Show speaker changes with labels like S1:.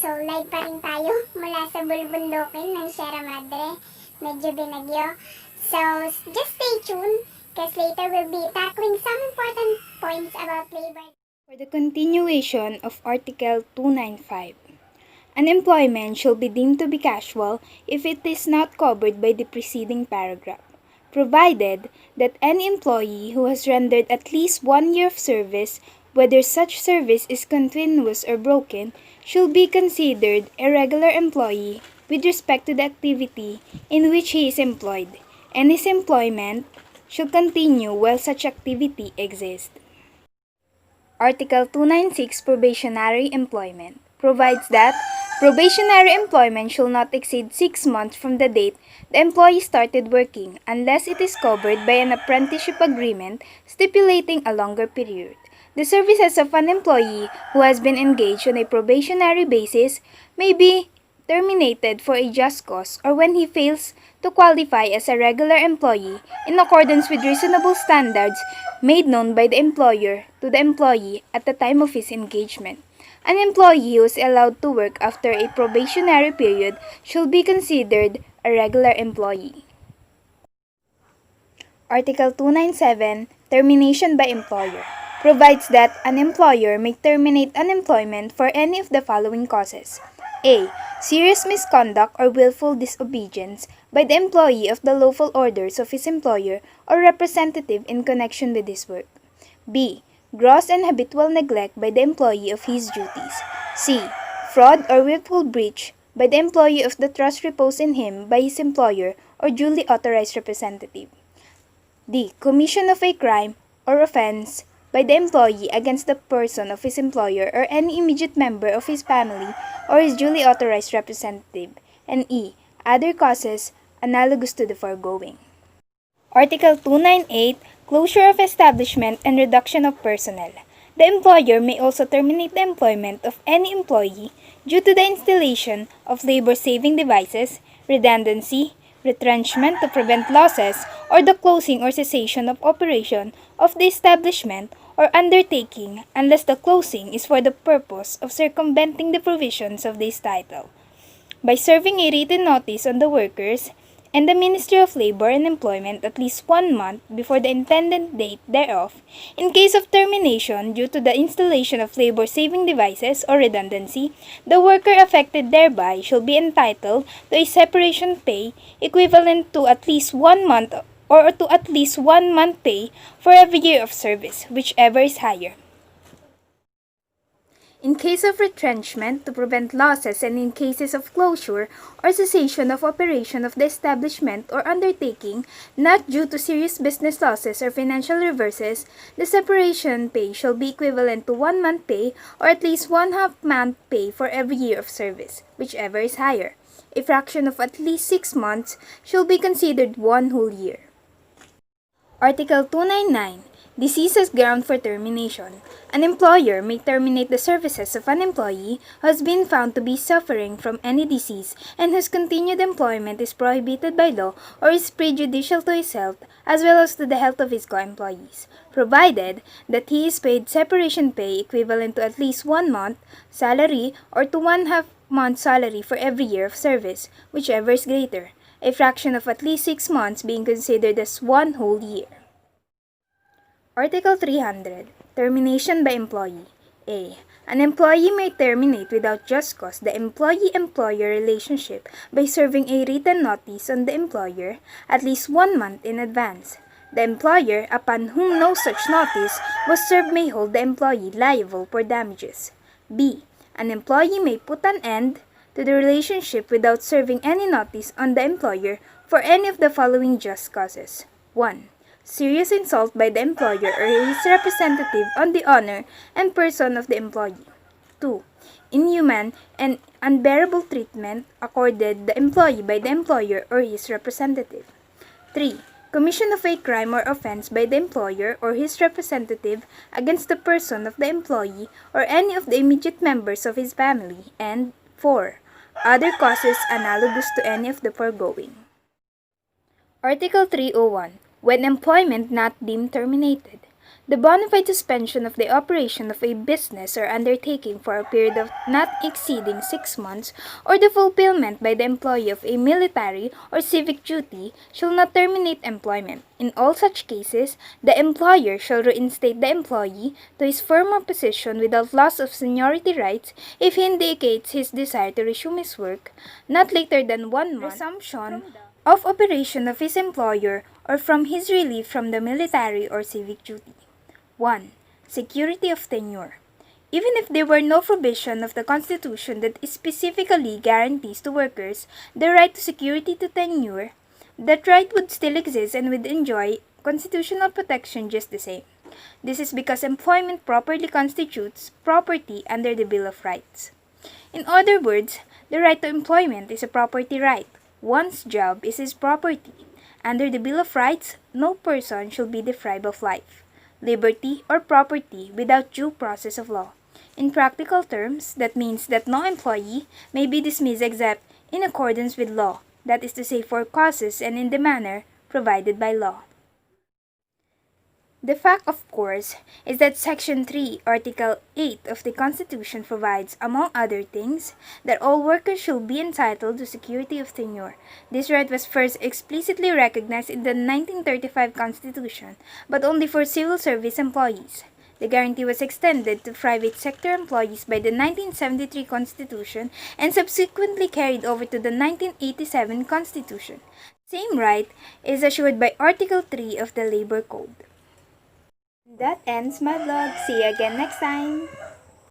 S1: So live pa rin tayo mula sa bulbundukin ng Sierra Madre. Medyo binagyo. So just stay tuned because later we'll be tackling some important points about labor.
S2: For the continuation of Article 295, unemployment shall be deemed to be casual if it is not covered by the preceding paragraph, provided that any employee who has rendered at least 1 year of service, whether such service is continuous or broken, shall be considered a regular employee with respect to the activity in which he is employed, and his employment shall continue while such activity exists. Article 296 Probationary Employment provides that probationary employment shall not exceed 6 months from the date the employee started working unless it is covered by an apprenticeship agreement stipulating a longer period. The services of an employee who has been engaged on a probationary basis may be terminated for a just cause or when he fails to qualify as a regular employee in accordance with reasonable standards made known by the employer to the employee at the time of his engagement. An employee who is allowed to work after a probationary period shall be considered a regular employee. Article 297, Termination by Employer, provides that an employer may terminate unemployment for any of the following causes. A. Serious misconduct or willful disobedience by the employee of the lawful orders of his employer or representative in connection with his work. B. Gross and habitual neglect by the employee of his duties. C. Fraud or willful breach by the employee of the trust reposed in him by his employer or duly authorized representative. D. Commission of a crime or offense by the employee against the person of his employer or any immediate member of his family or his duly authorized representative. And E. Other causes analogous to the foregoing. Article 298, Closure of establishment and reduction of personnel. The employer may also terminate the employment of any employee due to the installation of labor-saving devices, redundancy, retrenchment to prevent losses, or the closing or cessation of operation of the establishment or undertaking unless the closing is for the purpose of circumventing the provisions of this title. By serving a written notice on the workers and the Ministry of Labor and Employment at least 1 month before the intended date thereof, in case of termination due to the installation of labor-saving devices or redundancy, the worker affected thereby shall be entitled to a separation pay equivalent to at least 1 month or to at least 1 month pay for every year of service, whichever is higher. In case of retrenchment, to prevent losses, and in cases of closure or cessation of operation of the establishment or undertaking not due to serious business losses or financial reverses, the separation pay shall be equivalent to 1 month pay or at least 1/2 month pay for every year of service, whichever is higher. A fraction of at least 6 months shall be considered 1 whole year. Article 299. Disease as ground for termination. An employer may terminate the services of an employee who has been found to be suffering from any disease and whose continued employment is prohibited by law or is prejudicial to his health as well as to the health of his co-employees, provided that he is paid separation pay equivalent to at least 1 month salary or to 1/2 month salary for every year of service, whichever is greater, a fraction of at least 6 months being considered as 1 whole year. Article 300. Termination by employee. A. An employee may terminate without just cause the employee-employer relationship by serving a written notice on the employer at least 1 month in advance. The employer, upon whom no such notice was served, may hold the employee liable for damages. B. An employee may put an end to the relationship without serving any notice on the employer for any of the following just causes. 1. Serious insult by the employer or his representative on the honor and person of the employee. 2. Inhuman and unbearable treatment accorded the employee by the employer or his representative. 3. Commission of a crime or offense by the employer or his representative against the person of the employee or any of the immediate members of his family. And 4. Other causes analogous to any of the foregoing. Article 301. When employment not deemed terminated. The bona fide suspension of the operation of a business or undertaking for a period of not exceeding 6 months, or the fulfillment by the employee of a military or civic duty, shall not terminate employment. In all such cases, the employer shall reinstate the employee to his former position without loss of seniority rights if he indicates his desire to resume his work not later than 1 month resumption of operation of his employer or from his relief from the military or civic duty. 1. Security of tenure. Even if there were no provision of the Constitution that specifically guarantees to workers the right to security to tenure, that right would still exist and would enjoy constitutional protection just the same. This is because employment properly constitutes property under the Bill of Rights. In other words, the right to employment is a property right. One's job is his property. Under the Bill of Rights, no person shall be deprived of life, liberty, or property without due process of law. In practical terms, that means that no employee may be dismissed except in accordance with law, that is to say for causes and in the manner provided by law. The fact, of course, is that Section 3, Article 8 of the Constitution provides, among other things, that all workers shall be entitled to security of tenure. This right was first explicitly recognized in the 1935 Constitution, but only for civil service employees. The guarantee was extended to private sector employees by the 1973 Constitution and subsequently carried over to the 1987 Constitution. The same right is assured by Article 3 of the Labor Code. That ends my vlog. See you again next time.